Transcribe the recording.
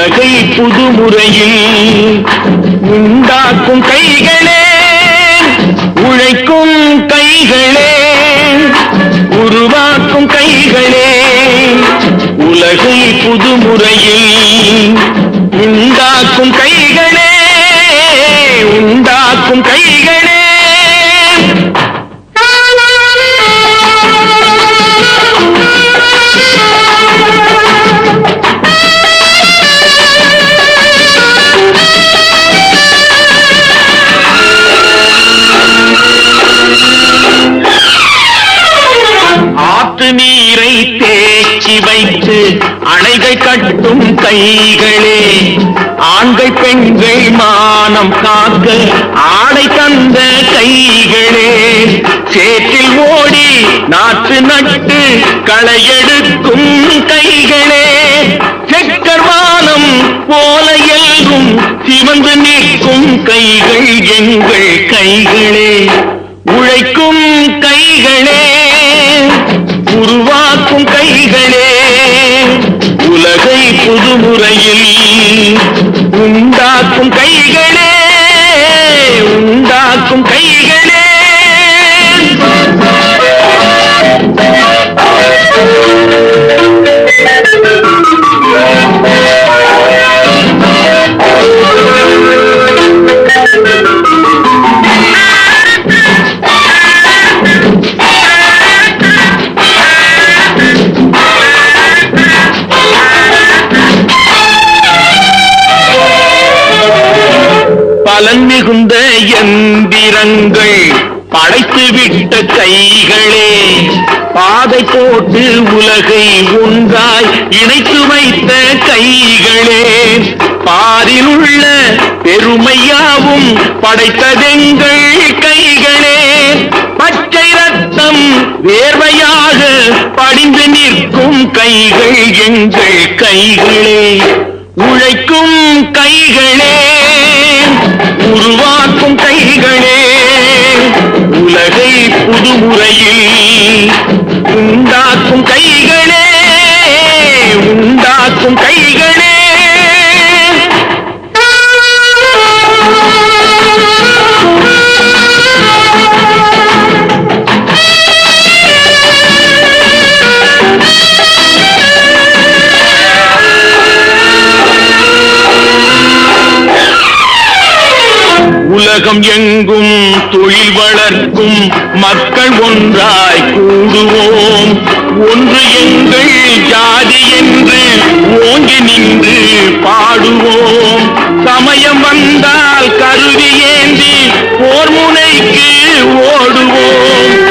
உலகை புதுமுறையில் உண்டாக்கும் கைகளே, உழைக்கும் கைகளே, உருவாக்கும் கைகளே, உலகை புதுமுறையில் உண்டாக்கும் கைகளே, உண்டாக்கும் கைகளே. ஆற்று நீரை தேக்கி வைத்து அணைகள் கட்டும் கைகளே, ஆண்கள் பெண்கள் மானம் காக்க ஆடை தந்த கைகளே, சேற்றில் ஓடி நாற்று நட்டு களையெடுக்கும் கைகளே, செக்கர்வானம் போல எல்கும் சிவந்து நிற்கும் கைகள் எங்கள் கைகளே, உழைக்கும் கைகளே, உருவாக்கும் கைகளே, உலகை புதுமுறையில் உண்டாக்கும் கைகளே, உண்டாக்கும் கைகளே. பலன் மிகுந்த எந்திரங்கள் படைத்துவிட்ட கைகளே, பாதை போட்டு உலகை ஒன்றாய் இணைத்து வைத்த கைகளே, பாரில் உள்ள பெருமையாவும் படைத்ததெங்கள் கைகளே, பச்சை ரத்தம் வேர்வையாக படிந்து நிற்கும் கைகள் எங்கள் கைகளே, உழைக்கும் கைகளே, உருவாக்கும் கைகளே, உலகை புதுமுறையில் உண்டாக்கும் கைகளே, உண்டாக்கும் கைகளே. உலகம் எங்கும் தொழில் வளர்க்கும் மக்கள் ஒன்றாய் கூடுவோம், ஒன்று எங்கள் ஜாதி என்று ஓங்கி நின்று பாடுவோம், சமயம் வந்தால் கருவி ஏந்தி போர் முனைக்கு ஓடுவோம்,